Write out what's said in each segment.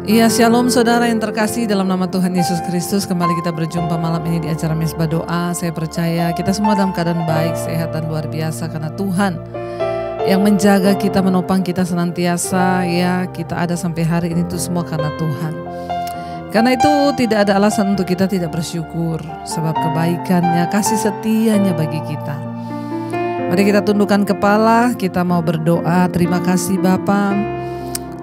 Iya, shalom saudara yang terkasih dalam nama Tuhan Yesus Kristus. Kembali kita berjumpa malam ini di acara Mesbah Doa. Saya percaya kita semua dalam keadaan baik, sehat dan luar biasa karena Tuhan yang menjaga kita, menopang kita senantiasa. Ya, kita ada sampai hari ini itu semua karena Tuhan. Karena itu tidak ada alasan untuk kita tidak bersyukur, sebab kebaikannya, kasih setianya bagi kita. Mari kita tundukkan kepala, kita mau berdoa. Terima kasih Bapa.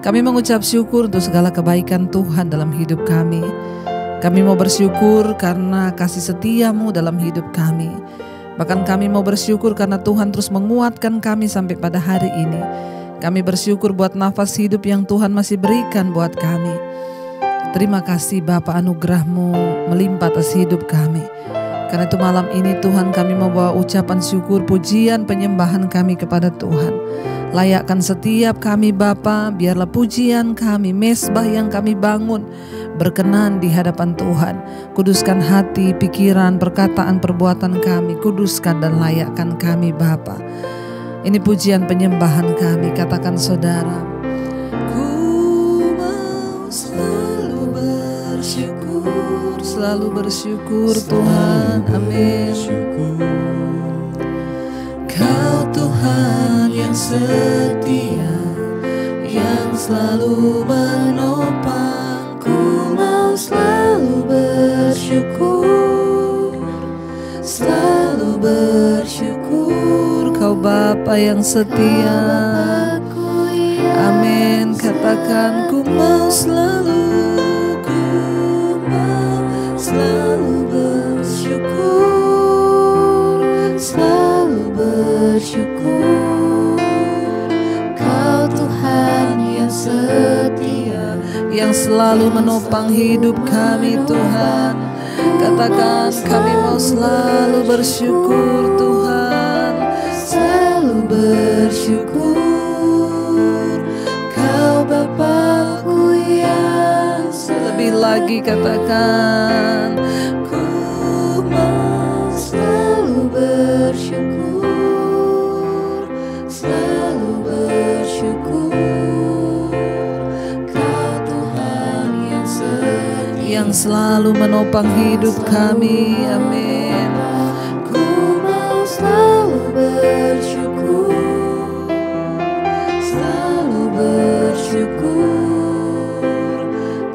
Kami mengucap syukur untuk segala kebaikan Tuhan dalam hidup kami. Kami mau bersyukur karena kasih setia-Mu dalam hidup kami. Bahkan kami mau bersyukur karena Tuhan terus menguatkan kami sampai pada hari ini. Kami bersyukur buat nafas hidup yang Tuhan masih berikan buat kami. Terima kasih Bapa, anugerah-Mu melimpah atas hidup kami. Karena itu malam ini Tuhan kami membawa ucapan syukur, pujian, penyembahan kami kepada Tuhan. Layakkan setiap kami Bapa, biarlah pujian kami, mesbah yang kami bangun berkenan di hadapan Tuhan. Kuduskan hati, pikiran, perkataan, perbuatan kami, kuduskan dan layakkan kami Bapa. Ini pujian penyembahan kami, katakan saudara. Ku mau selalu bersyukur Tuhan, amin. Kau Tuhan yang setia, yang selalu menopang. Ku mau selalu bersyukur, selalu bersyukur. Kau Bapa yang setia, amin. Katakan ku mau selalu bersyukur, selalu bersyukur. Kau Tuhan yang setia, yang selalu menopang hidup kami Tuhan. Katakan kami mau selalu bersyukur Tuhan, selalu bersyukur. Kau Bapa-Ku yang lebih lagi katakan ku mau selalu bersyukur, selalu bersyukur. Kau Tuhan yang setia, yang selalu menopang hidup kami, amin. Ku mau selalu bersyukur, selalu bersyukur.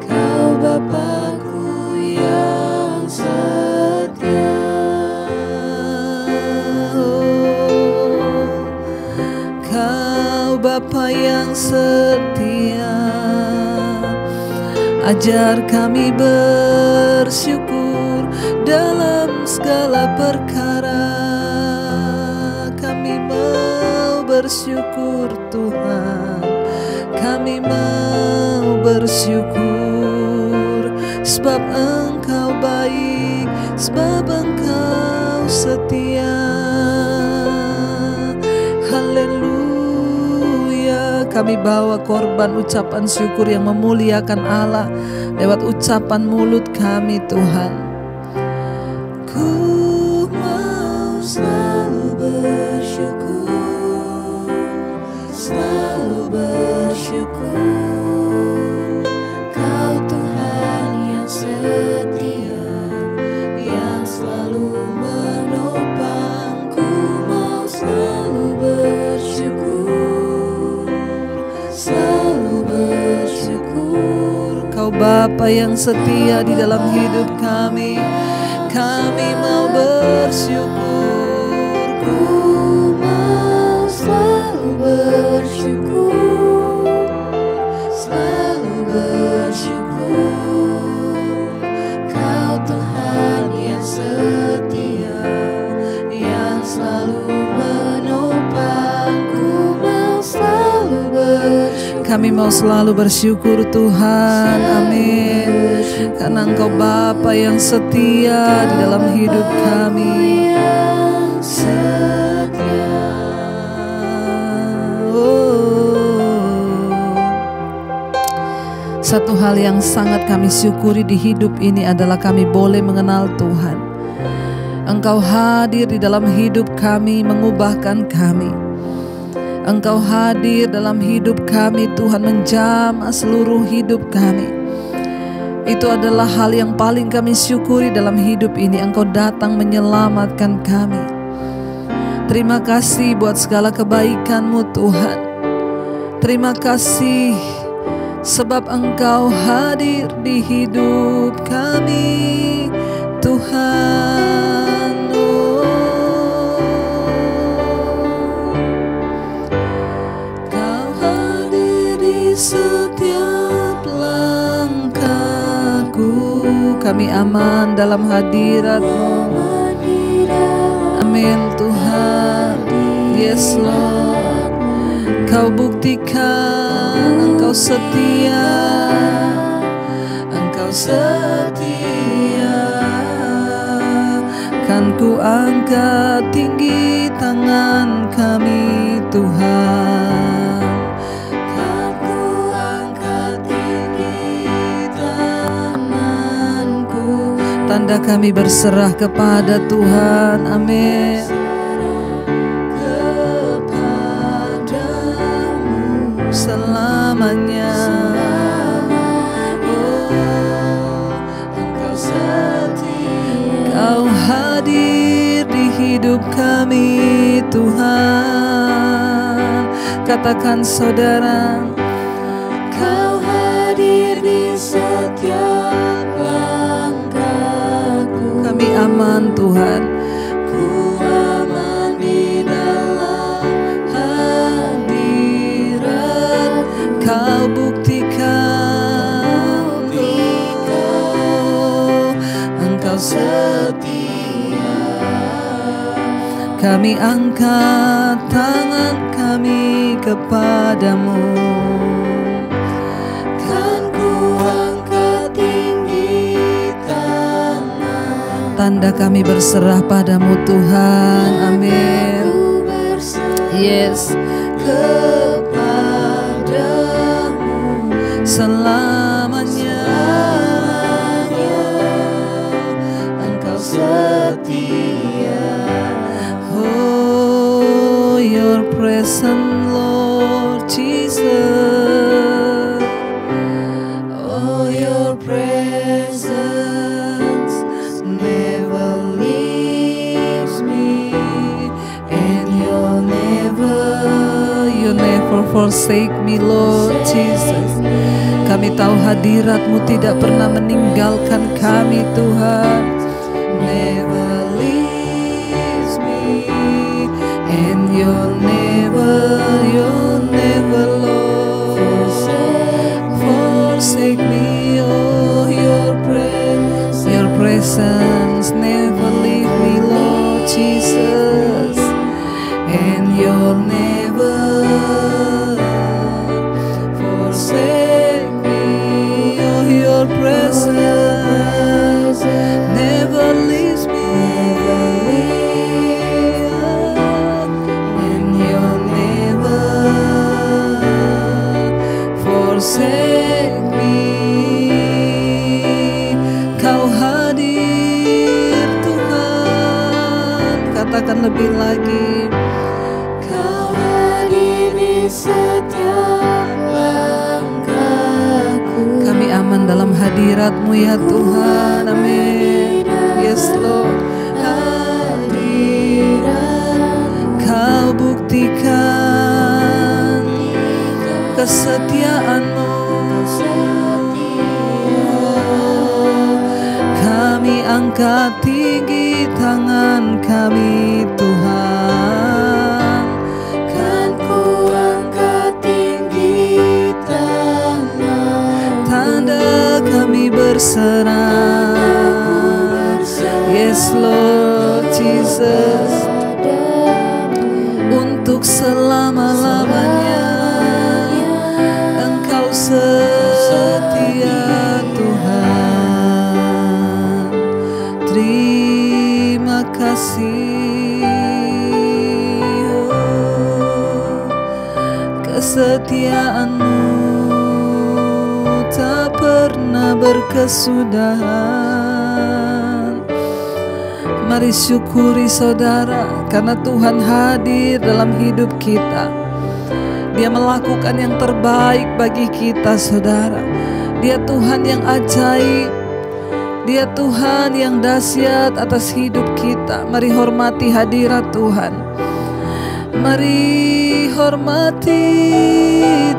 Kau Bapa-Ku yang setia. Kau Bapa yang setia, ajar kami bersyukur dalam segala perkara. Kami mau bersyukur Tuhan, kami mau bersyukur, sebab Engkau baik, sebab Engkau setia. Haleluya. Kami bawa korban ucapan syukur yang memuliakan Allah lewat ucapan mulut kami Tuhan. Ku mau selalu bersyukur, selalu bersyukur. Kau Tuhan yang setia, yang selalu menopang. Ku mau selalu bersyukur, selalu bersyukur. Kau Bapa yang setia di dalam hidup kami, kami mau bersyukur. Ku mau selalu bersyukur, selalu bersyukur. Kau Tuhan yang setia, yang selalu menopang. Ku mau selalu bersyukur. Kami mau selalu bersyukur Tuhan, amin. Karena Engkau Bapa yang setia di dalam hidup kami. Satu hal yang sangat kami syukuri di hidup ini adalah kami boleh mengenal Tuhan. Engkau hadir di dalam hidup kami, mengubahkan kami. Engkau hadir dalam hidup kami Tuhan, menjamah seluruh hidup kami. Itu adalah hal yang paling kami syukuri dalam hidup ini. Engkau datang menyelamatkan kami. Terima kasih buat segala kebaikan-Mu Tuhan. Terima kasih sebab Engkau hadir di hidup kami Tuhan. Kau hadir di setiap langkahku. Kami aman dalam hadirat-Mu. Amin Tuhan. Yes Lord. Kau buktikan Engkau setia. Engkau setia. Kan ku angkat tinggi tangan kami Tuhan. Kan ku angkat tinggi tanganku. Tanda kami berserah kepada Tuhan. Amin. Selamanya. Oh, Engkau setia. Kau hadir di hidup kami Tuhan. Katakan saudara, Kau hadir di setiap langkahku. Kami aman Tuhan. Ku aman di dalam hadirat. Kau buktikan Engkau setia. Kami angkat tangan kami kepadamu. Kan ku angkat tinggi tangan. Tanda kami berserah padamu Tuhan. Amin. Yes. Kepadamu selamanya. Engkau setia. Oh, your presence Lord Jesus. Oh, your presence never leaves me, and you never forsake me Lord Jesus. Kami tahu hadirat-Mu tidak pernah meninggalkan kami Tuhan. Never leaves me, and you never Lord forsake me. Oh, your presence never leave me Lord Jesus, and you'll never forsake me. Oh, your presence never leaves me, and you'll never forsake me. Kau hadir Tuhan. Katakan lebih lagi. Kau hadir di setiap langkahku. Kami aman dalam hadirat-Mu ya Tuhan. Amin. Yes Lord. Hadirat. Kau buktikan kesetiaan-Mu. Kami angkat tinggi tangan kami Tuhan. Kan ku angkat tinggi tangan. Tanda kami berserah. Yes Lord Jesus. Untuk selama-lamanya Engkau setia Tuhan. Terima kasih. Oh, kesetiaan-Mu tak pernah berkesudahan. Mari syukuri saudara, karena Tuhan hadir dalam hidup kita. Dia melakukan yang terbaik bagi kita saudara. Dia Tuhan yang ajaib, Dia Tuhan yang dahsyat atas hidup kita. Mari hormati hadirat Tuhan. Mari hormati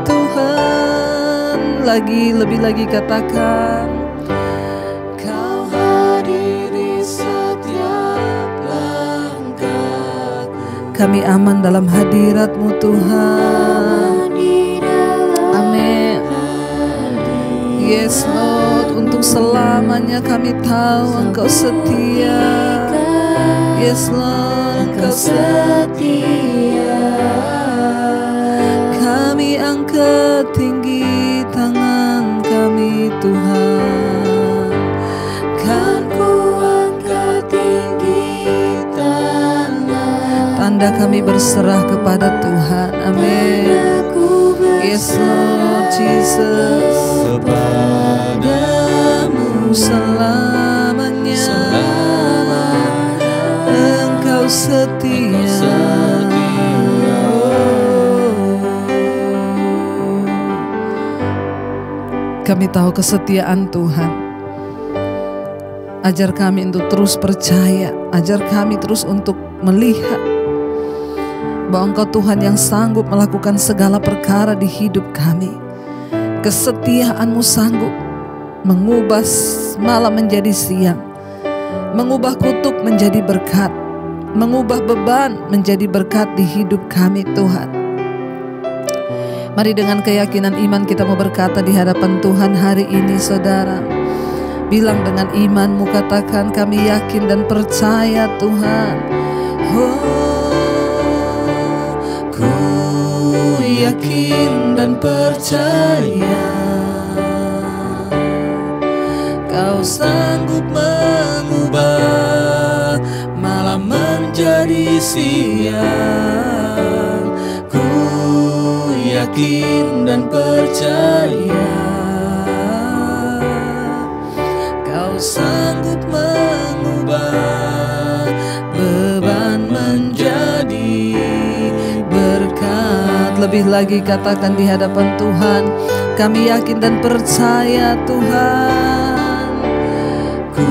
Tuhan. Lebih lagi katakan, Kau hadiri setiap langkahku. Kami aman dalam hadirat-Mu Tuhan. Amin. Yes Lord, untuk selamanya kami tahu Engkau setia. Yes Lord, Engkau setia. Kami angkat tinggi tangan kami Tuhan. Kan ku angkat tinggi tangan. Tanda kami berserah kepada Tuhan. Amin. Yes Lord Jesus. Kepadamu selamanya, Engkau setia. Kami tahu kesetiaan Tuhan. Ajar kami untuk terus percaya, ajar kami terus untuk melihat bahwa Engkau Tuhan yang sanggup melakukan segala perkara di hidup kami. Kesetiaan-Mu sanggup mengubah malam menjadi siang, mengubah kutuk menjadi berkat, mengubah beban menjadi berkat di hidup kami Tuhan. Mari dengan keyakinan iman kita mau berkata di hadapan Tuhan hari ini saudara. Bilang dengan imanmu, katakan, kami yakin dan percaya Tuhan. Ku yakin dan percaya Kau sanggup mengubah malam menjadi siang. Ku yakin dan percaya Kau sanggup mengubah beban menjadi berkat. Lebih lagi katakan di hadapan Tuhan, kami yakin dan percaya Tuhan. Ku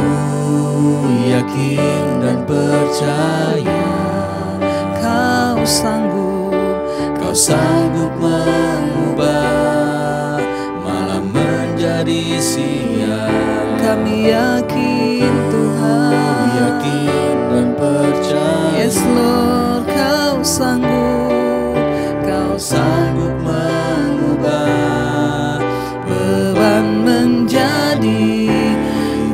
yakin dan percaya Kau sanggup mengubah malam menjadi siang. Kami yakin Tuhan, ku yakin dan percaya. Yes Lord, Kau sanggup mengubah beban menjadi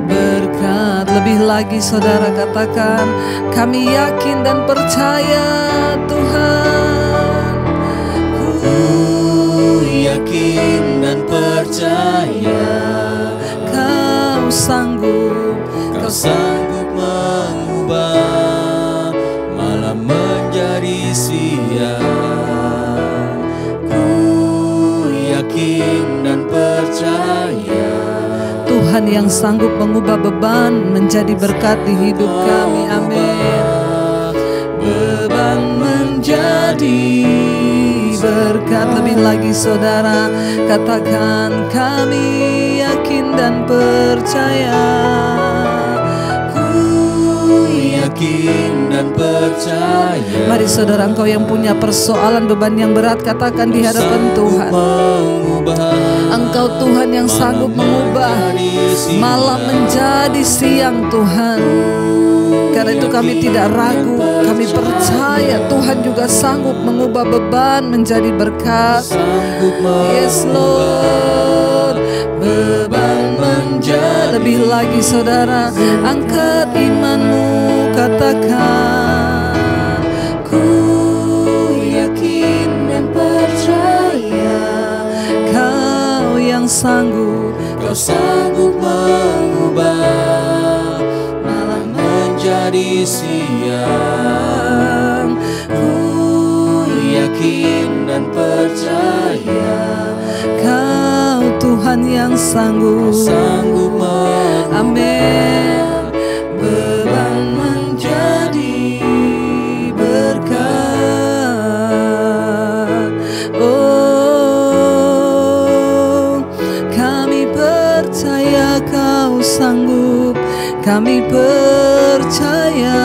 berkat. Lebih lagi saudara katakan, kami yakin dan percaya Tuhan. Ku yakin dan percaya Kau sanggup mengubah malam menjadi siang. Ku yakin dan percaya Tuhan yang sanggup mengubah beban menjadi berkat di hidup kami. Amin. Beban menjadi berkat. Lebih lagi saudara katakan, kami yakin dan percaya. Ku yakin dan percaya. Mari saudara, engkau yang punya persoalan beban yang berat, katakan di hadapan Tuhan. Engkau Tuhan yang sanggup mengubah malam menjadi siang Tuhan. Karena itu kami tidak ragu, kami percaya Tuhan juga sanggup mengubah beban menjadi berkat. Yes Lord, beban menjadi. Lebih lagi saudara, angkat imanmu, katakan, ku yakin dan percaya Kau yang sanggup mengubah malam menjadi siang. Ku yakin dan percaya Kau Tuhan yang sanggup. Amin. Beban menjadi berkat. Oh, kami Kami percaya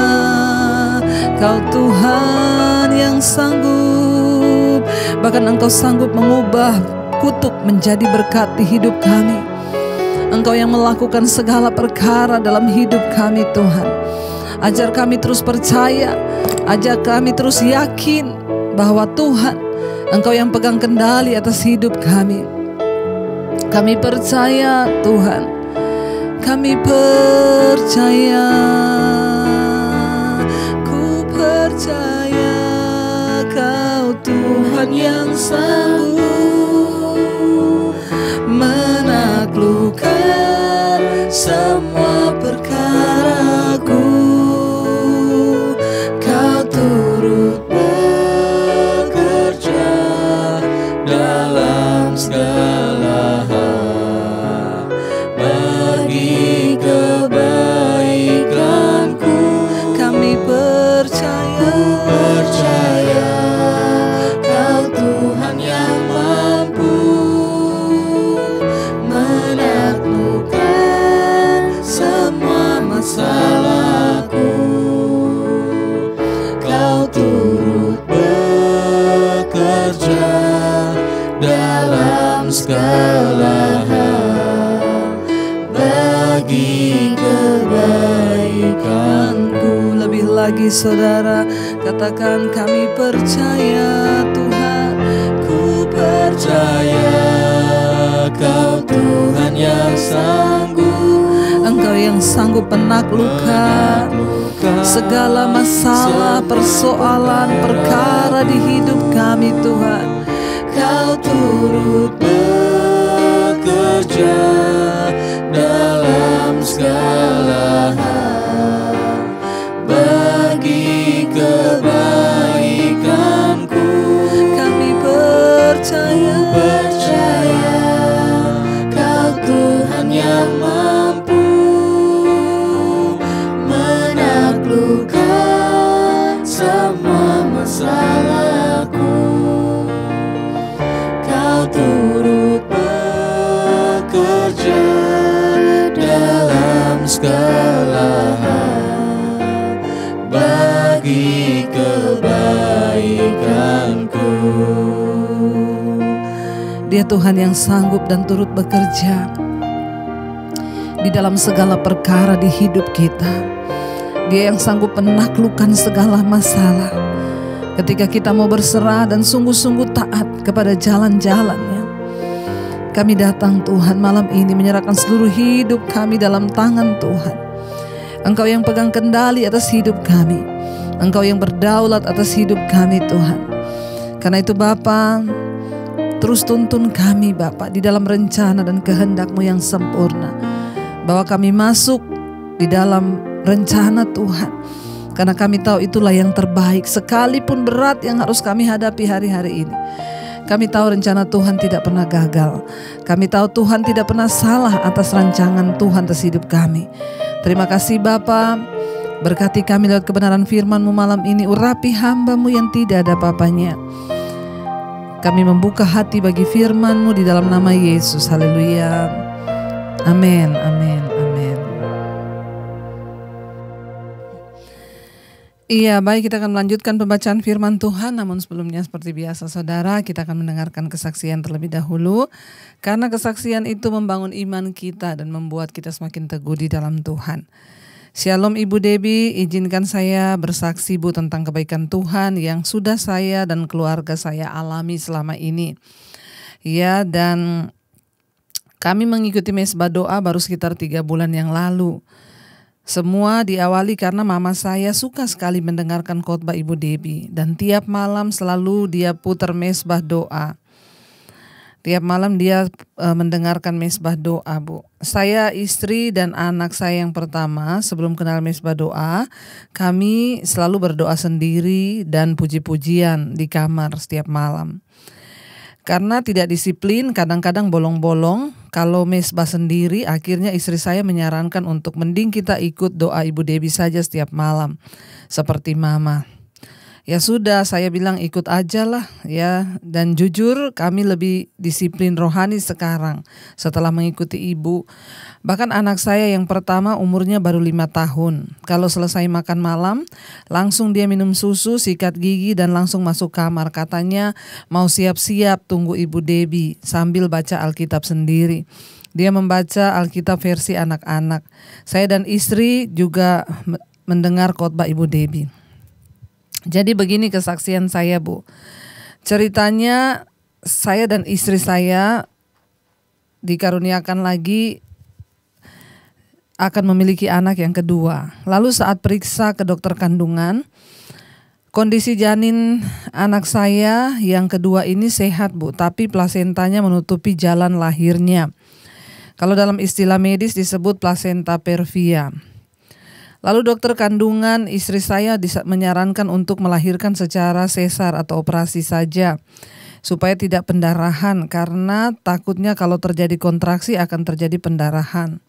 Kau Tuhan yang sanggup, bahkan Engkau sanggup mengubah kutuk menjadi berkat di hidup kami. Engkau yang melakukan segala perkara dalam hidup kami Tuhan. Ajar kami terus percaya, ajar kami terus yakin bahwa Tuhan, Engkau yang pegang kendali atas hidup kami. Kami percaya Tuhan, kami percaya, ku percaya Kau Tuhan yang sanggup menaklukkan semua perkaraku. Kau turut bekerja dalam segala hal bagi kebaikanku. Kami percaya, Kau Tuhan yang mampu menaklukkan semua masalahku. Kau turut bekerja dalam segala hal bagi kebaikanku. Lebih lagi saudara, katakan kami percaya Tuhan. Ku percaya Kau Tuhan yang sanggup, Engkau yang sanggup menaklukkan segala masalah, persoalan, perkara di hidup kami Tuhan. Kau turut bekerja dalam segala hal bagi kebaikanku. Kami percaya, Kau Tuhan yang mampu menaklukkan semua masalahku. Kau turut bekerja dalam segala hal bagi kebaikanku. Dia Tuhan yang sanggup dan turut bekerja di dalam segala perkara di hidup kita. Dia yang sanggup menaklukkan segala masalah ketika kita mau berserah dan sungguh-sungguh taat kepada jalan-jalannya. Kami datang Tuhan malam ini menyerahkan seluruh hidup kami dalam tangan Tuhan. Engkau yang pegang kendali atas hidup kami, Engkau yang berdaulat atas hidup kami Tuhan. Karena itu Bapa, terus tuntun kami Bapa di dalam rencana dan kehendak-Mu yang sempurna, bahwa kami masuk di dalam rencana Tuhan. Karena kami tahu itulah yang terbaik, sekalipun berat yang harus kami hadapi hari-hari ini. Kami tahu rencana Tuhan tidak pernah gagal. Kami tahu Tuhan tidak pernah salah atas rancangan Tuhan atas hidup kami. Terima kasih Bapa. Berkati kami lewat kebenaran firman-Mu malam ini. Urapi hamba-Mu yang tidak ada apa-apanya. Kami membuka hati bagi firman-Mu di dalam nama Yesus. Haleluya. Amin, amin, amin. Iya, baik, kita akan melanjutkan pembacaan firman Tuhan. Namun sebelumnya seperti biasa saudara, kita akan mendengarkan kesaksian terlebih dahulu. Karena kesaksian itu membangun iman kita dan membuat kita semakin teguh di dalam Tuhan. Shalom Ibu Debbie, izinkan saya bersaksi Bu tentang kebaikan Tuhan yang sudah saya dan keluarga saya alami selama ini. Ya, dan kami mengikuti mesbah doa baru sekitar 3 bulan yang lalu. Semua diawali karena mama saya suka sekali mendengarkan khotbah Ibu Debbie. Dan tiap malam selalu dia putar mesbah doa. Tiap malam dia mendengarkan mesbah doa Bu. Saya, istri dan anak saya yang pertama sebelum kenal mesbah doa, kami selalu berdoa sendiri dan puji-pujian di kamar setiap malam. Karena tidak disiplin, kadang-kadang bolong-bolong. Kalau mesbah sendiri, akhirnya istri saya menyarankan untuk mending kita ikut doa Ibu Debbie saja setiap malam, seperti mama. Ya sudah, saya bilang ikut aja lah ya. Dan jujur kami lebih disiplin rohani sekarang setelah mengikuti ibu. Bahkan anak saya yang pertama umurnya baru 5 tahun. Kalau selesai makan malam, langsung dia minum susu, sikat gigi dan langsung masuk kamar. Katanya mau siap-siap tunggu Ibu Debbie sambil baca Alkitab sendiri. Dia membaca Alkitab versi anak-anak. Saya dan istri juga mendengar khotbah Ibu Debbie. Jadi begini kesaksian saya, Bu. Ceritanya saya dan istri saya dikaruniakan lagi akan memiliki anak yang kedua. Lalu saat periksa ke dokter kandungan, kondisi janin anak saya yang kedua ini sehat, Bu, tapi plasentanya menutupi jalan lahirnya. Kalau dalam istilah medis disebut plasenta perfia. Lalu dokter kandungan istri saya menyarankan untuk melahirkan secara sesar atau operasi saja supaya tidak pendarahan karena takutnya kalau terjadi kontraksi akan terjadi pendarahan.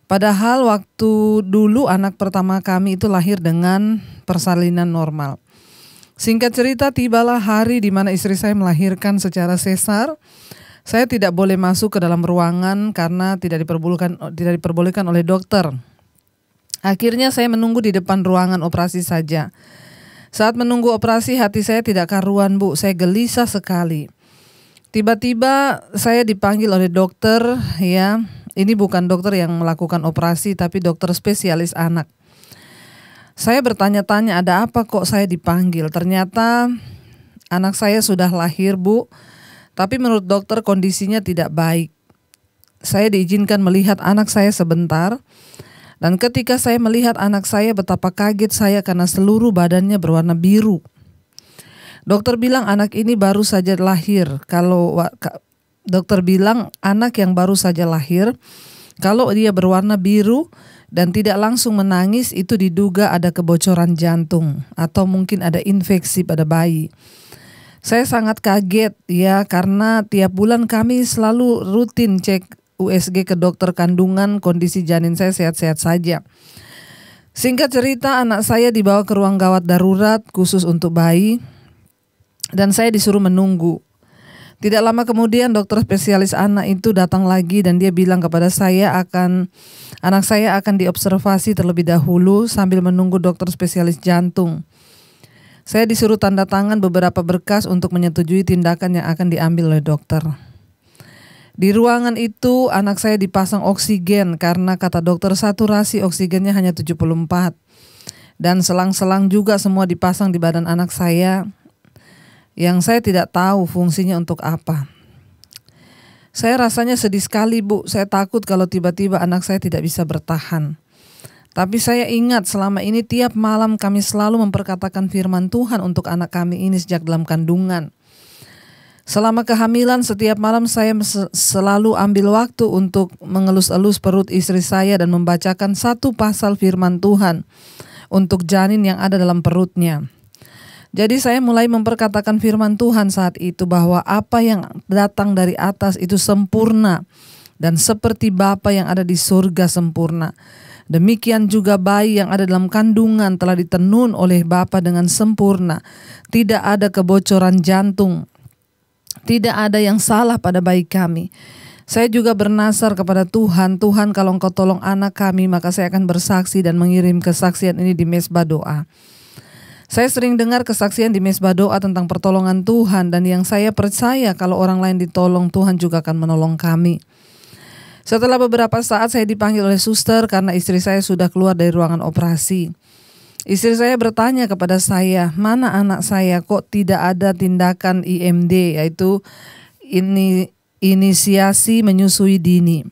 Padahal waktu dulu anak pertama kami itu lahir dengan persalinan normal. Singkat cerita, tibalah hari di mana istri saya melahirkan secara sesar. Saya tidak boleh masuk ke dalam ruangan karena tidak diperbolehkan oleh dokter. Akhirnya saya menunggu di depan ruangan operasi saja. Saat menunggu operasi hati saya tidak karuan, Bu. Saya gelisah sekali. Tiba-tiba saya dipanggil oleh dokter, ya. Ini bukan dokter yang melakukan operasi tapi dokter spesialis anak. Saya bertanya-tanya ada apa kok saya dipanggil. Ternyata anak saya sudah lahir, Bu. Tapi menurut dokter kondisinya tidak baik. Saya diizinkan melihat anak saya sebentar. Dan ketika saya melihat anak saya, betapa kaget saya karena seluruh badannya berwarna biru. Dokter bilang anak ini baru saja lahir. Dokter bilang anak yang baru saja lahir, kalau dia berwarna biru dan tidak langsung menangis, itu diduga ada kebocoran jantung atau mungkin ada infeksi pada bayi. Saya sangat kaget ya, karena tiap bulan kami selalu rutin cek USG ke dokter kandungan, kondisi janin saya sehat-sehat saja. Singkat cerita, anak saya dibawa ke ruang gawat darurat khusus untuk bayi dan saya disuruh menunggu. Tidak lama kemudian dokter spesialis anak itu datang lagi dan dia bilang kepada saya anak saya akan diobservasi terlebih dahulu sambil menunggu dokter spesialis jantung. Saya disuruh tanda tangan beberapa berkas untuk menyetujui tindakan yang akan diambil oleh dokter. Di ruangan itu anak saya dipasang oksigen karena kata dokter saturasi oksigennya hanya 74. Dan selang-selang juga semua dipasang di badan anak saya yang saya tidak tahu fungsinya untuk apa. Saya rasanya sedih sekali, Bu. Saya takut kalau tiba-tiba anak saya tidak bisa bertahan. Tapi saya ingat selama ini tiap malam kami selalu memperkatakan firman Tuhan untuk anak kami ini sejak dalam kandungan. Selama kehamilan setiap malam saya selalu ambil waktu untuk mengelus-elus perut istri saya dan membacakan satu pasal firman Tuhan untuk janin yang ada dalam perutnya. Jadi saya mulai memperkatakan firman Tuhan saat itu bahwa apa yang datang dari atas itu sempurna dan seperti Bapa yang ada di surga sempurna. Demikian juga bayi yang ada dalam kandungan telah ditenun oleh Bapa dengan sempurna. Tidak ada kebocoran jantung. Tidak ada yang salah pada bayi kami. Saya juga bernasar kepada Tuhan, Tuhan kalau Engkau tolong anak kami, maka saya akan bersaksi dan mengirim kesaksian ini di mesbah doa. Saya sering dengar kesaksian di mesbah doa tentang pertolongan Tuhan dan yang saya percaya kalau orang lain ditolong, Tuhan juga akan menolong kami. Setelah beberapa saat saya dipanggil oleh suster karena istri saya sudah keluar dari ruangan operasi. Istri saya bertanya kepada saya, mana anak saya kok tidak ada tindakan IMD, yaitu inisiasi menyusui dini.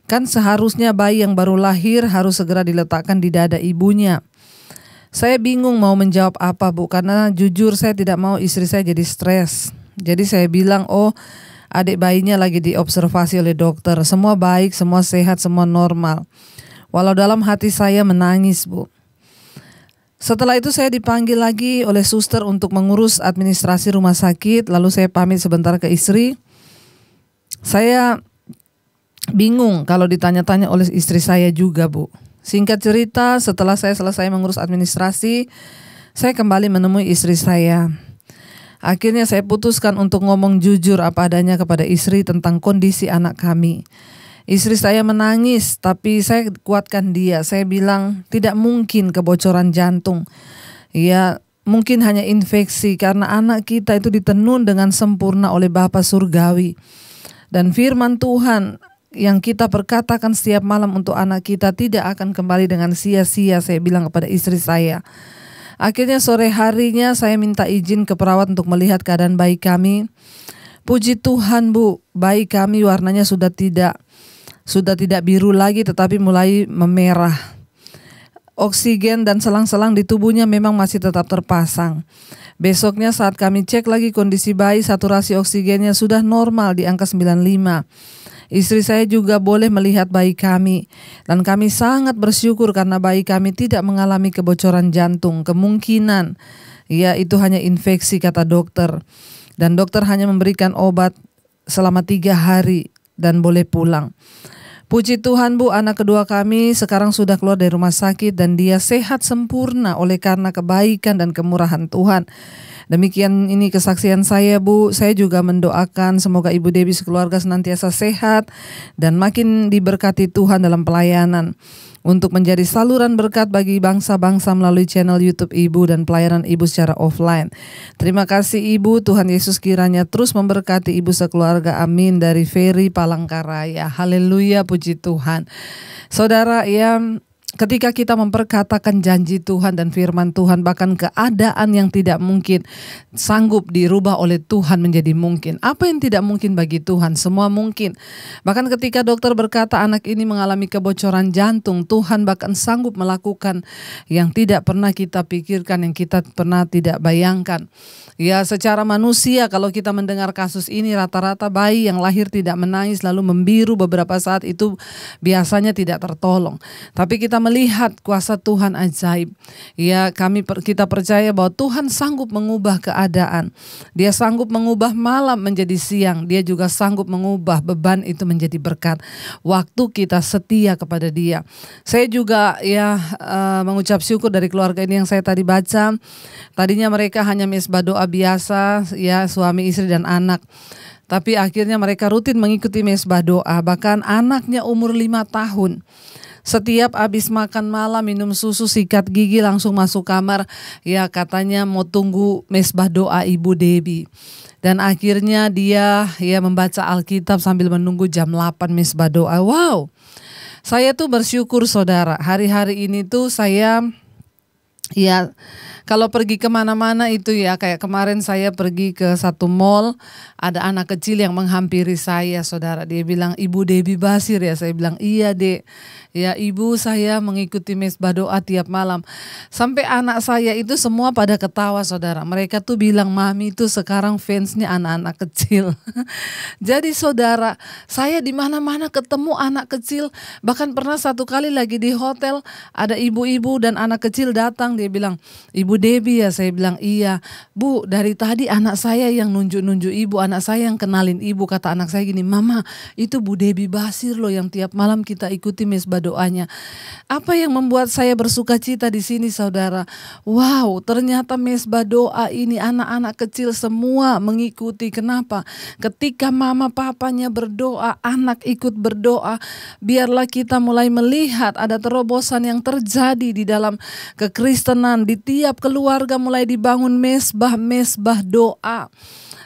Kan seharusnya bayi yang baru lahir harus segera diletakkan di dada ibunya. Saya bingung mau menjawab apa, Bu, karena jujur saya tidak mau istri saya jadi stres. Jadi saya bilang, adik bayinya lagi diobservasi oleh dokter, semua baik, semua sehat, semua normal. Walau dalam hati saya menangis, Bu. Setelah itu saya dipanggil lagi oleh suster untuk mengurus administrasi rumah sakit. Lalu saya pamit sebentar ke istri. Saya bingung kalau ditanya-tanya oleh istri saya juga, Bu. Singkat cerita, setelah saya selesai mengurus administrasi, Saya kembali menemui istri saya. Akhirnya saya putuskan untuk ngomong jujur apa adanya kepada istri tentang kondisi anak kami. Istri saya menangis, tapi saya kuatkan dia. Saya bilang tidak mungkin kebocoran jantung. Ya, mungkin hanya infeksi karena anak kita itu ditenun dengan sempurna oleh Bapa Surgawi. Dan firman Tuhan yang kita perkatakan setiap malam untuk anak kita tidak akan kembali dengan sia-sia, saya bilang kepada istri saya. Akhirnya sore harinya saya minta izin ke perawat untuk melihat keadaan bayi kami. Puji Tuhan Bu, bayi kami warnanya sudah tidak biru lagi tetapi mulai memerah. Oksigen dan selang-selang di tubuhnya memang masih tetap terpasang. Besoknya saat kami cek lagi kondisi bayi, saturasi oksigennya sudah normal di angka 95. Istri saya juga boleh melihat bayi kami dan kami sangat bersyukur karena bayi kami tidak mengalami kebocoran jantung. Kemungkinan ya itu hanya infeksi kata dokter. Dan dokter hanya memberikan obat selama 3 hari dan boleh pulang. Puji Tuhan Bu, anak kedua kami sekarang sudah keluar dari rumah sakit dan dia sehat sempurna oleh karena kebaikan dan kemurahan Tuhan. Demikian ini kesaksian saya Bu. Saya juga mendoakan semoga Ibu Debbie sekeluarga senantiasa sehat dan makin diberkati Tuhan dalam pelayanan. Untuk menjadi saluran berkat bagi bangsa-bangsa melalui channel YouTube Ibu dan pelayanan Ibu secara offline. Terima kasih Ibu, Tuhan Yesus kiranya terus memberkati Ibu sekeluarga, amin. Dari Ferry Palangkaraya, haleluya, puji Tuhan. Saudara, ya, ketika kita memperkatakan janji Tuhan dan firman Tuhan, bahkan keadaan yang tidak mungkin sanggup dirubah oleh Tuhan menjadi mungkin. Apa yang tidak mungkin bagi Tuhan? Semua mungkin. Bahkan ketika dokter berkata anak ini mengalami kebocoran jantung, Tuhan bahkan sanggup melakukan yang tidak pernah kita pikirkan, yang kita pernah tidak bayangkan. Ya, secara manusia kalau kita mendengar kasus ini, rata-rata bayi yang lahir tidak menangis lalu membiru beberapa saat itu biasanya tidak tertolong. Tapi kita melihat kuasa Tuhan ajaib. Ya, kita percaya bahwa Tuhan sanggup mengubah keadaan. Dia sanggup mengubah malam menjadi siang. Dia juga sanggup mengubah beban itu menjadi berkat. Waktu kita setia kepada Dia. Saya juga mengucap syukur dari keluarga ini yang saya tadi baca. Tadinya mereka hanya mesbah doa biasa, ya, suami, istri dan anak. Tapi akhirnya mereka rutin mengikuti mesbah doa. Bahkan anaknya umur 5 tahun. Setiap habis makan malam, minum susu, sikat gigi, langsung masuk kamar. Ya, katanya mau tunggu mesbah doa Ibu Debbie. Dan akhirnya dia membaca Alkitab sambil menunggu jam 8 mesbah doa. Wow, saya tuh bersyukur saudara. Hari-hari ini tuh saya kalau pergi kemana-mana itu ya, kayak kemarin saya pergi ke satu mall, ada anak kecil yang menghampiri saya, saudara. Dia bilang, Ibu Debbie Basir ya? Saya bilang, iya Dek. Ya Ibu, saya mengikuti mesbah doa tiap malam. Sampai anak saya itu semua pada ketawa saudara. Mereka tuh bilang, Mami itu sekarang fansnya anak-anak kecil. Jadi saudara, saya di mana-mana ketemu anak kecil. Bahkan pernah satu kali lagi di hotel, ada ibu-ibu dan anak kecil datang. Dia bilang, Ibu Debbie ya? Saya bilang, iya. Bu, dari tadi anak saya yang nunjuk-nunjuk Ibu, anak saya yang kenalin Ibu. Kata anak saya gini, Mama, itu Bu Debbie Basir loh yang tiap malam kita ikuti mesbah doanya. Apa yang membuat saya bersuka cita di sini saudara? Wow, ternyata mesbah doa ini anak-anak kecil semua mengikuti. Kenapa? Ketika mama papanya berdoa, anak ikut berdoa. Biarlah kita mulai melihat ada terobosan yang terjadi di dalam kekristenan. Di tiap keluarga mulai dibangun mesbah doa.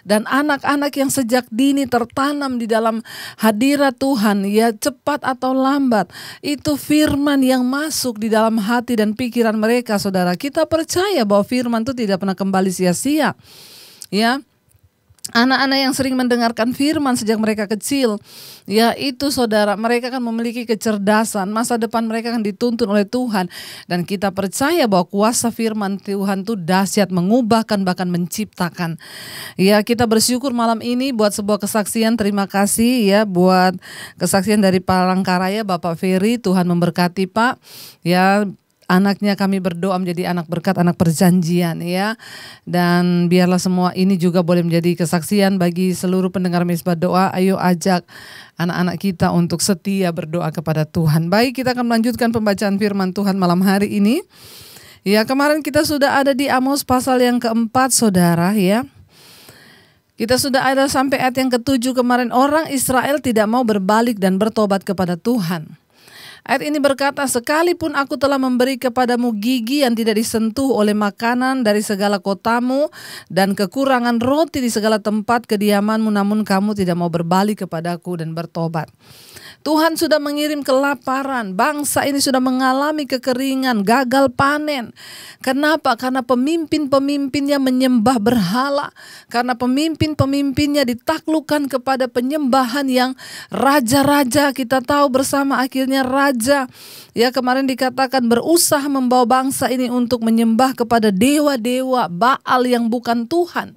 Dan anak-anak yang sejak dini tertanam di dalam hadirat Tuhan, ya cepat atau lambat, itu firman yang masuk di dalam hati dan pikiran mereka, saudara. Kita percaya bahwa firman itu tidak pernah kembali sia-sia. Ya, anak-anak yang sering mendengarkan firman sejak mereka kecil, ya itu saudara, mereka akan memiliki kecerdasan, masa depan mereka akan dituntun oleh Tuhan. Dan kita percaya bahwa kuasa firman Tuhan itu dahsyat, mengubahkan bahkan menciptakan. Ya, kita bersyukur malam ini buat sebuah kesaksian. Terima kasih ya buat kesaksian dari Palangkaraya, Bapak Ferry. Tuhan memberkati Pak. Ya, anaknya kami berdoa menjadi anak berkat, anak perjanjian ya. Dan biarlah semua ini juga boleh menjadi kesaksian bagi seluruh pendengar mesbah doa. Ayo ajak anak-anak kita untuk setia berdoa kepada Tuhan. Baik, kita akan melanjutkan pembacaan firman Tuhan malam hari ini. Ya, kemarin kita sudah ada di Amos pasal yang keempat, saudara, ya. Kita sudah ada sampai ayat yang ketujuh kemarin. Orang Israel tidak mau berbalik dan bertobat kepada Tuhan. Ayat ini berkata, sekalipun aku telah memberi kepadamu gigi yang tidak disentuh oleh makanan dari segala kotamu dan kekurangan roti di segala tempat kediamanmu, namun kamu tidak mau berbalik kepadaku dan bertobat. Tuhan sudah mengirim kelaparan, bangsa ini sudah mengalami kekeringan, gagal panen. Kenapa? Karena pemimpin-pemimpinnya menyembah berhala. Karena pemimpin-pemimpinnya ditaklukkan kepada penyembahan yang raja-raja. Kita tahu bersama akhirnya raja, ya, kemarin dikatakan berusaha membawa bangsa ini untuk menyembah kepada dewa-dewa Baal yang bukan Tuhan.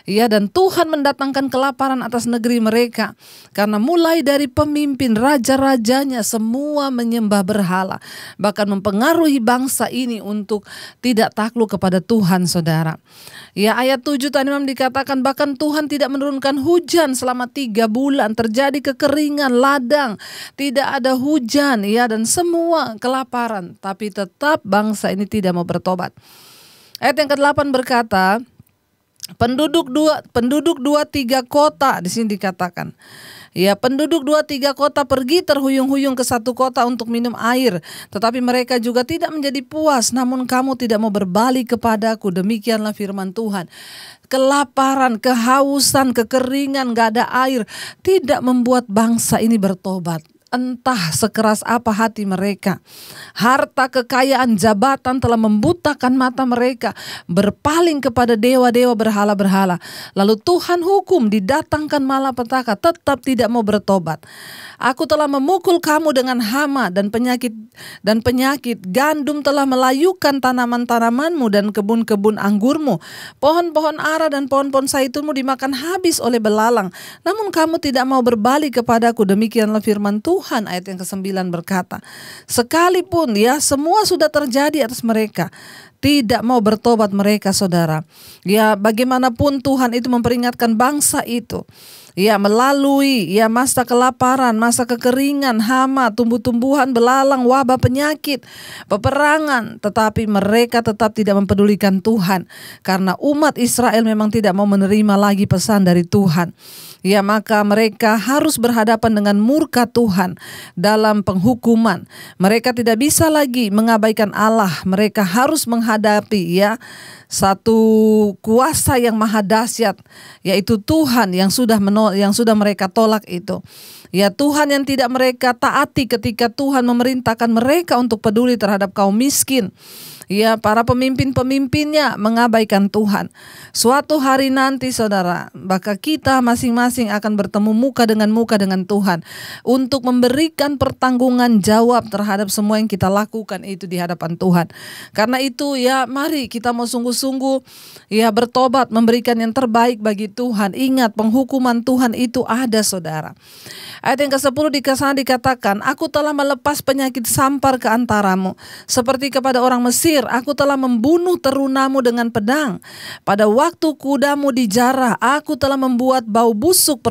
Ya, dan Tuhan mendatangkan kelaparan atas negeri mereka. Karena mulai dari pemimpin, raja-rajanya semua menyembah berhala. Bahkan mempengaruhi bangsa ini untuk tidak takluk kepada Tuhan, saudara. Ya, ayat 7 tadi dikatakan bahkan Tuhan tidak menurunkan hujan selama 3 bulan. Terjadi kekeringan, ladang, tidak ada hujan, ya, dan semua kelaparan. Tapi tetap bangsa ini tidak mau bertobat. Ayat yang ke-8 berkata, penduduk 2-3 kota, di sini dikatakan, ya, penduduk 2-3 kota pergi terhuyung-huyung ke satu kota untuk minum air, tetapi mereka juga tidak menjadi puas, namun kamu tidak mau berbalik kepadaku. Demikianlah firman Tuhan. Kelaparan, kehausan, kekeringan, gak ada air, tidak membuat bangsa ini bertobat. Entah sekeras apa hati mereka. Harta, kekayaan, jabatan telah membutakan mata mereka, berpaling kepada dewa-dewa berhala-berhala. Lalu Tuhan hukum, didatangkan malapetaka, tetap tidak mau bertobat. Aku telah memukul kamu dengan hama dan penyakit. Gandum telah melayukan tanaman-tanamanmu dan kebun-kebun anggurmu. Pohon-pohon ara dan pohon-pohon zaitunmu dimakan habis oleh belalang. Namun kamu tidak mau berbalik kepadaku. Demikianlah firman Tuhan. Ayat yang ke-9 berkata, sekalipun, ya, semua sudah terjadi atas mereka, tidak mau bertobat mereka, saudara. Ya, bagaimanapun Tuhan itu memperingatkan bangsa itu, ya, melalui, ya, masa kelaparan, masa kekeringan, hama, tumbuh-tumbuhan, belalang, wabah, penyakit, peperangan, tetapi mereka tetap tidak mempedulikan Tuhan. Karena umat Israel memang tidak mau menerima lagi pesan dari Tuhan. Ya, maka mereka harus berhadapan dengan murka Tuhan dalam penghukuman. Mereka tidak bisa lagi mengabaikan Allah. Mereka harus menghadapi, ya, satu kuasa yang maha dahsyat, yaitu Tuhan yang sudah mereka tolak itu. Ya, Tuhan yang tidak mereka taati ketika Tuhan memerintahkan mereka untuk peduli terhadap kaum miskin. Ya, para pemimpin-pemimpinnya mengabaikan Tuhan. Suatu hari nanti, saudara, maka kita masing-masing akan bertemu muka dengan Tuhan untuk memberikan pertanggungan jawab terhadap semua yang kita lakukan itu di hadapan Tuhan. Karena itu, ya, mari kita mau sungguh-sungguh, ya, bertobat, memberikan yang terbaik bagi Tuhan. Ingat, penghukuman Tuhan itu ada, saudara. Ayat yang ke-10 dikatakan, aku telah melepas penyakit sampar ke antaramu, seperti kepada orang Mesir. Aku telah membunuh terunamu dengan pedang. Pada waktu kudamu dijarah, aku telah membuat bau busuk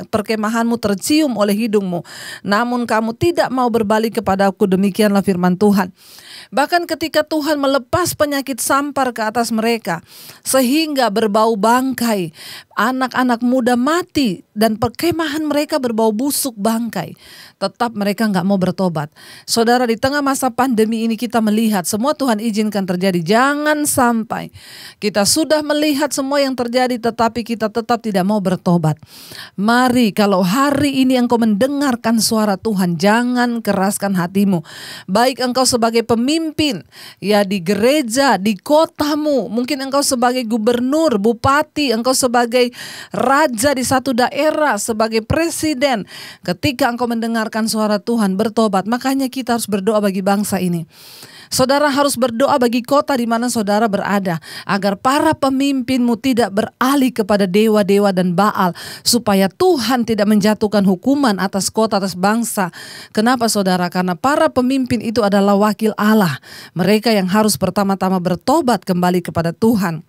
perkemahanmu tercium oleh hidungmu. Namun kamu tidak mau berbalik kepadaku. Demikianlah firman Tuhan. Bahkan ketika Tuhan melepas penyakit sampar ke atas mereka, sehingga berbau bangkai, anak-anak muda mati, dan perkemahan mereka berbau busuk bangkai, tetap mereka gak mau bertobat. Saudara, di tengah masa pandemi ini kita melihat semua Tuhan izinkan terjadi. Jangan sampai kita sudah melihat semua yang terjadi tetapi kita tetap tidak mau bertobat. Mari, kalau hari ini engkau mendengarkan suara Tuhan, jangan keraskan hatimu. Baik engkau sebagai pemimpin, ya, di gereja, di kotamu, mungkin engkau sebagai gubernur, bupati, engkau sebagai raja di satu daerah, sebagai presiden. Ketika engkau mendengarkan suara Tuhan, bertobat. Makanya kita harus berdoa bagi bangsa ini. Saudara harus berdoa bagi kota di mana saudara berada, agar para pemimpinmu tidak beralih kepada dewa-dewa dan Baal, supaya Tuhan tidak menjatuhkan hukuman atas kota, atas bangsa. Kenapa, saudara? Karena para pemimpin itu adalah wakil Allah. Mereka yang harus pertama-tama bertobat kembali kepada Tuhan.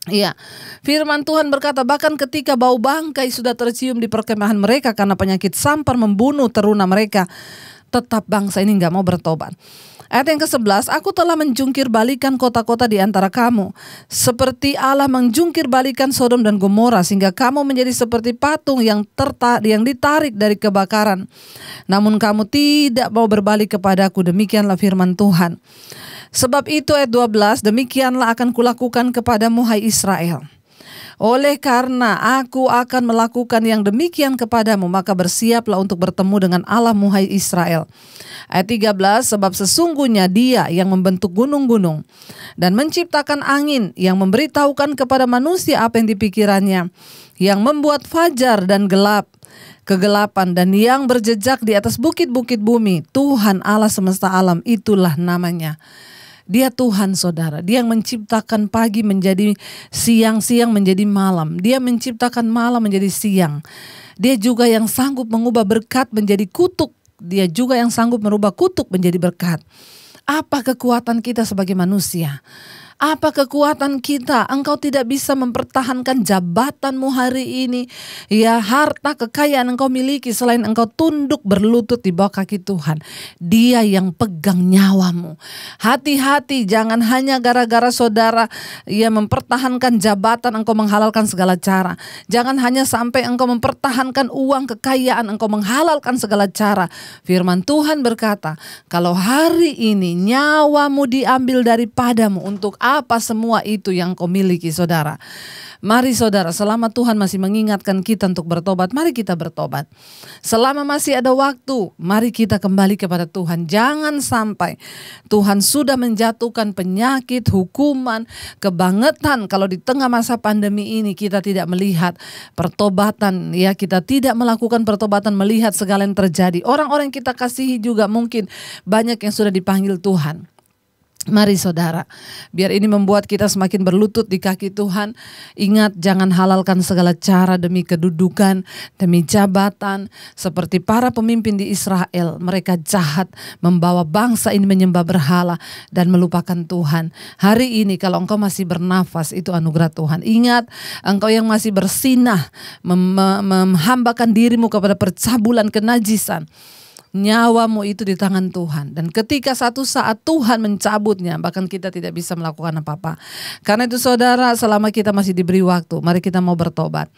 Iya, firman Tuhan berkata, bahkan ketika bau bangkai sudah tercium di perkemahan mereka karena penyakit sampar membunuh teruna mereka, tetap bangsa ini gak mau bertobat. Ayat yang ke-11, aku telah menjungkir balikan kota-kota di antara kamu, seperti Allah menjungkir balikan Sodom dan Gomora, sehingga kamu menjadi seperti patung yang ditarik dari kebakaran. Namun kamu tidak mau berbalik kepadaku, demikianlah firman Tuhan. Sebab itu ayat 12, demikianlah akan kulakukan kepadamu hai Israel. Oleh karena aku akan melakukan yang demikian kepadamu, maka bersiaplah untuk bertemu dengan Allahmu hai Israel. Ayat 13, sebab sesungguhnya Dia yang membentuk gunung-gunung dan menciptakan angin, yang memberitahukan kepada manusia apa yang dipikirannya, yang membuat fajar dan kegelapan, dan yang berjejak di atas bukit-bukit bumi. Tuhan Allah semesta alam, itulah namanya. Dia Tuhan, saudara. Dia yang menciptakan pagi menjadi siang, siang menjadi malam. Dia menciptakan malam menjadi siang. Dia juga yang sanggup mengubah berkat menjadi kutuk. Dia juga yang sanggup merubah kutuk menjadi berkat. Apa kekuatan kita sebagai manusia? Apa kekuatan kita? Engkau tidak bisa mempertahankan jabatanmu hari ini, ya, harta kekayaan engkau miliki, selain engkau tunduk berlutut di bawah kaki Tuhan. Dia yang pegang nyawamu. Hati-hati, jangan hanya gara-gara saudara ya mempertahankan jabatan engkau menghalalkan segala cara. Jangan hanya sampai engkau mempertahankan uang kekayaan engkau menghalalkan segala cara. Firman Tuhan berkata, kalau hari ini nyawamu diambil daripadamu, untuk apa semua itu yang kau miliki, saudara? Mari saudara, selama Tuhan masih mengingatkan kita untuk bertobat, mari kita bertobat. Selama masih ada waktu, mari kita kembali kepada Tuhan. Jangan sampai Tuhan sudah menjatuhkan penyakit, hukuman, kebangetan. Kalau di tengah masa pandemi ini kita tidak melihat pertobatan, ya, kita tidak melakukan pertobatan, melihat segala yang terjadi. Orang-orang yang kita kasihi juga mungkin banyak yang sudah dipanggil Tuhan. Mari saudara, biar ini membuat kita semakin berlutut di kaki Tuhan. Ingat, jangan halalkan segala cara demi kedudukan, demi jabatan. Seperti para pemimpin di Israel, mereka jahat, membawa bangsa ini menyembah berhala dan melupakan Tuhan. Hari ini kalau engkau masih bernafas, itu anugerah Tuhan. Ingat, engkau yang masih bersinah, menghambakan dirimu kepada percabulan kenajisan, nyawamu itu di tangan Tuhan. Dan ketika satu saat Tuhan mencabutnya, bahkan kita tidak bisa melakukan apa-apa. Karena itu saudara, selama kita masih diberi waktu, mari kita mau bertobat.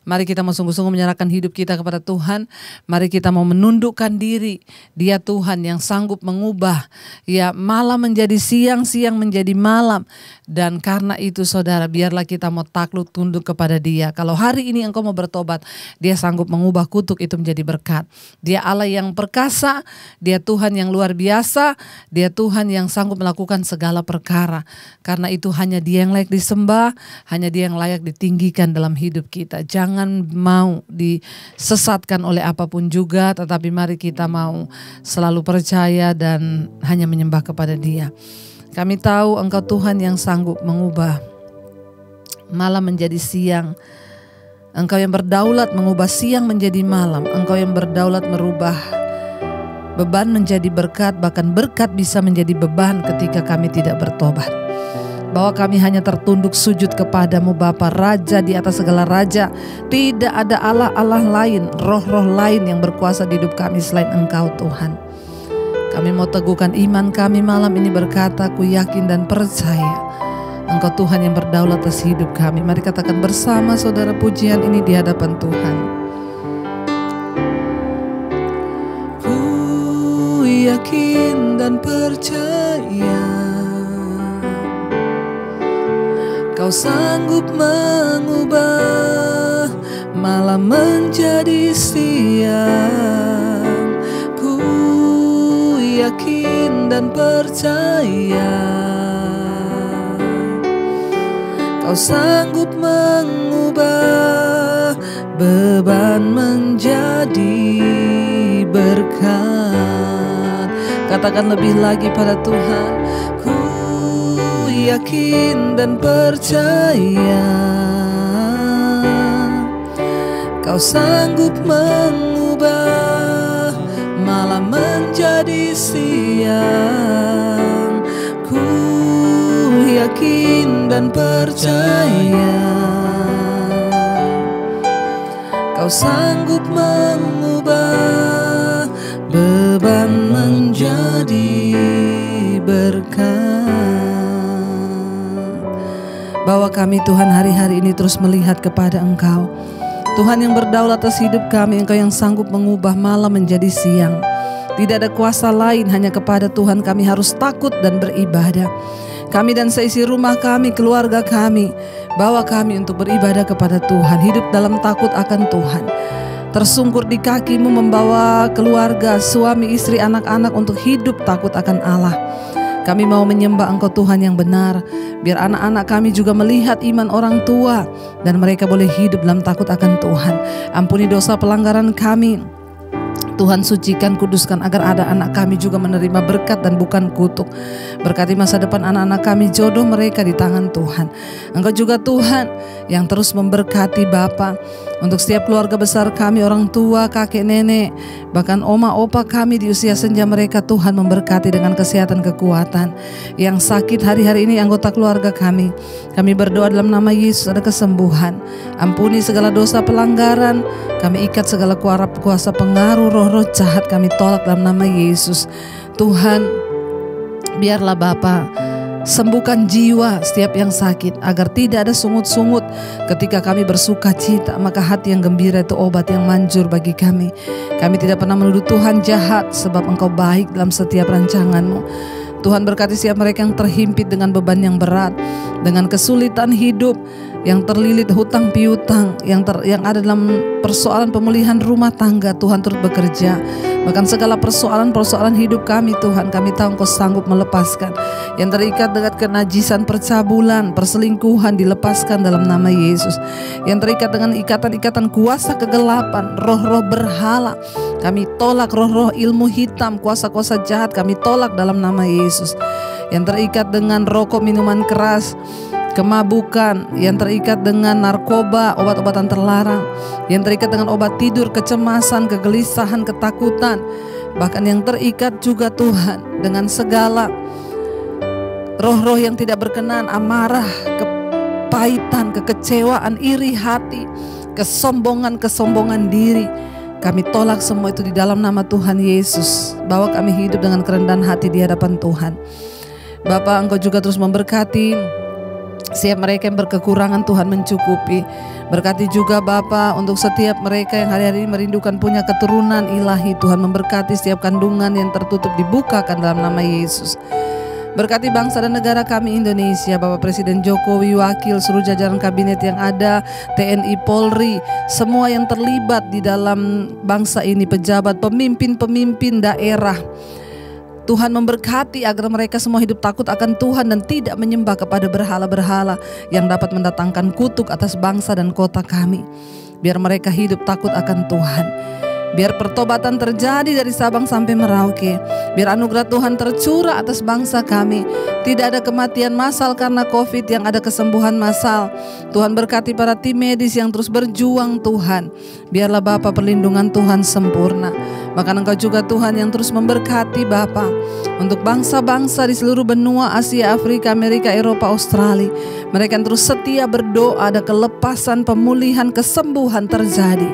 Mari kita mau sungguh-sungguh menyerahkan hidup kita kepada Tuhan. Mari kita mau menundukkan diri. Dia Tuhan yang sanggup mengubah, ya, malam menjadi siang, siang menjadi malam. Dan karena itu saudara, biarlah kita mau takluk tunduk kepada Dia. Kalau hari ini engkau mau bertobat, Dia sanggup mengubah kutuk itu menjadi berkat. Dia Allah yang perkasa, Dia Tuhan yang luar biasa, Dia Tuhan yang sanggup melakukan segala perkara. Karena itu hanya Dia yang layak disembah, hanya Dia yang layak ditinggikan dalam hidup kita. Jangan mau disesatkan oleh apapun juga, tetapi mari kita mau selalu percaya dan hanya menyembah kepada Dia. Kami tahu Engkau Tuhan yang sanggup mengubah malam menjadi siang. Engkau yang berdaulat mengubah siang menjadi malam. Engkau yang berdaulat merubah beban menjadi berkat, bahkan berkat bisa menjadi beban ketika kami tidak bertobat. Bahwa kami hanya tertunduk sujud kepadamu Bapa, Raja di atas segala raja. Tidak ada Allah-Allah lain, roh-roh lain yang berkuasa di hidup kami selain Engkau Tuhan. Kami mau teguhkan iman kami malam ini, berkata, ku yakin dan percaya Engkau Tuhan yang berdaulat atas hidup kami. Mari katakan bersama saudara pujian ini di hadapan Tuhan. Ku yakin dan percaya Kau sanggup mengubah malam menjadi siang. Ku yakin dan percaya Kau sanggup mengubah beban menjadi berkat. Katakan lebih lagi pada Tuhan. Ku yakin dan percaya Kau sanggup mengubah malam menjadi siang. Ku yakin dan percaya Kau sanggup mengubah beban menjadi bahwa kami Tuhan hari-hari ini terus melihat kepada Engkau. Tuhan yang berdaulat atas hidup kami, Engkau yang sanggup mengubah malam menjadi siang. Tidak ada kuasa lain, hanya kepada Tuhan kami harus takut dan beribadah. Kami dan seisi rumah kami, keluarga kami, bawa kami untuk beribadah kepada Tuhan, hidup dalam takut akan Tuhan. Tersungkur di kaki-Mu membawa keluarga, suami, istri, anak-anak untuk hidup takut akan Allah. Kami mau menyembah Engkau Tuhan yang benar, biar anak-anak kami juga melihat iman orang tua dan mereka boleh hidup dalam takut akan Tuhan. Ampuni dosa pelanggaran kami, Tuhan, sucikan, kuduskan agar ada anak kami juga menerima berkat dan bukan kutuk. Berkati masa depan anak-anak kami, jodoh mereka di tangan Tuhan. Engkau juga Tuhan yang terus memberkati Bapa untuk setiap keluarga besar kami, orang tua, kakek, nenek, bahkan oma, opa kami di usia senja mereka. Tuhan memberkati dengan kesehatan, kekuatan. Yang sakit hari-hari ini anggota keluarga kami berdoa dalam nama Yesus ada kesembuhan. Ampuni segala dosa pelanggaran, kami ikat segala kuasa pengaruh roh-roh jahat, kami tolak dalam nama Yesus. Tuhan, biarlah Bapa sembuhkan jiwa setiap yang sakit, agar tidak ada sungut-sungut ketika kami bersuka cita, maka hati yang gembira itu obat yang manjur bagi kami. Kami tidak pernah menuduh Tuhan jahat, sebab Engkau baik dalam setiap rancangan-Mu. Tuhan, berkati siapa mereka yang terhimpit dengan beban yang berat, dengan kesulitan hidup, yang terlilit hutang piutang, yang ada dalam persoalan pemulihan rumah tangga. Tuhan turut bekerja. Bahkan segala persoalan hidup kami, Tuhan, kami tahu Engkau sanggup melepaskan. Yang terikat dengan kenajisan, percabulan, perselingkuhan dilepaskan dalam nama Yesus. Yang terikat dengan ikatan-ikatan kuasa kegelapan, roh-roh berhala, kami tolak. Roh-roh ilmu hitam, kuasa-kuasa jahat, kami tolak dalam nama Yesus. Yang terikat dengan rokok, minuman keras, kemabukan, yang terikat dengan narkoba, obat-obatan terlarang, yang terikat dengan obat tidur, kecemasan, kegelisahan, ketakutan, bahkan yang terikat juga Tuhan dengan segala roh-roh yang tidak berkenan, amarah, kepahitan, kekecewaan, iri hati, kesombongan diri. Kami tolak semua itu di dalam nama Tuhan Yesus. Bawa kami hidup dengan kerendahan hati di hadapan Tuhan. Bapa, Engkau juga terus memberkati setiap mereka yang berkekurangan, Tuhan mencukupi. Berkati juga Bapa untuk setiap mereka yang hari-hari ini merindukan punya keturunan ilahi. Tuhan memberkati setiap kandungan yang tertutup dibukakan dalam nama Yesus. Berkati bangsa dan negara kami Indonesia, Bapak Presiden Jokowi, wakil, seluruh jajaran kabinet yang ada, TNI, Polri, semua yang terlibat di dalam bangsa ini, pejabat, pemimpin daerah. Tuhan memberkati agar mereka semua hidup takut akan Tuhan dan tidak menyembah kepada berhala-berhala yang dapat mendatangkan kutuk atas bangsa dan kota kami. Biar mereka hidup takut akan Tuhan. Biar pertobatan terjadi dari Sabang sampai Merauke. Biar anugerah Tuhan tercurah atas bangsa kami. Tidak ada kematian massal karena COVID, yang ada kesembuhan massal. Tuhan berkati para tim medis yang terus berjuang Tuhan. Biarlah Bapa perlindungan Tuhan sempurna. Bahkan Engkau juga Tuhan yang terus memberkati Bapa untuk bangsa-bangsa di seluruh benua Asia, Afrika, Amerika, Eropa, Australia. Mereka yang terus setia berdoa, ada kelepasan, pemulihan, kesembuhan terjadi.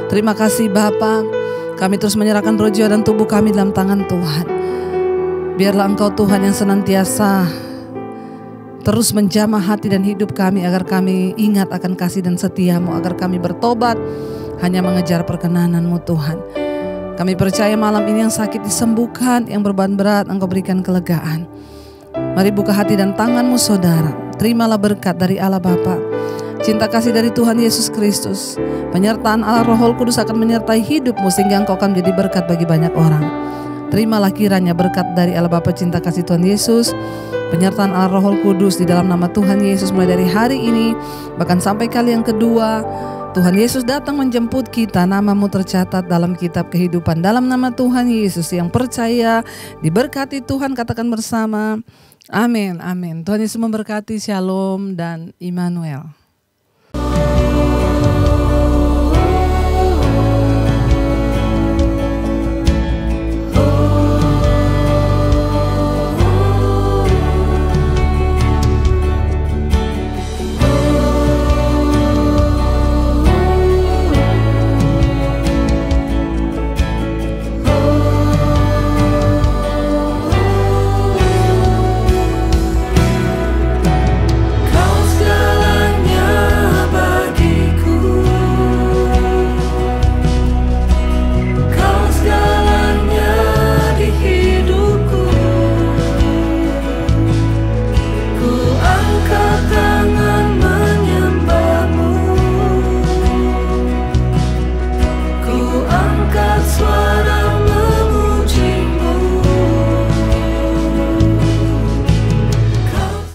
Terima kasih Bapa. Kami terus menyerahkan roh, jiwa, dan tubuh kami dalam tangan Tuhan. Biarlah Engkau Tuhan yang senantiasa terus menjamah hati dan hidup kami, agar kami ingat akan kasih dan setia-Mu, agar kami bertobat hanya mengejar perkenan-Mu Tuhan. Kami percaya malam ini yang sakit disembuhkan, yang beban berat Engkau berikan kelegaan. Mari buka hati dan tangan-Mu saudara. Terimalah berkat dari Allah Bapa, cinta kasih dari Tuhan Yesus Kristus, penyertaan Allah Roh Kudus akan menyertai hidupmu sehingga engkau akan menjadi berkat bagi banyak orang. Terimalah kiranya berkat dari Allah Bapa, cinta kasih Tuhan Yesus, penyertaan Allah Roh Kudus di dalam nama Tuhan Yesus mulai dari hari ini bahkan sampai kali yang kedua Tuhan Yesus datang menjemput kita, namamu tercatat dalam kitab kehidupan. Dalam nama Tuhan Yesus yang percaya, diberkati Tuhan, katakan bersama, amin, amin. Tuhan Yesus memberkati, shalom dan Immanuel.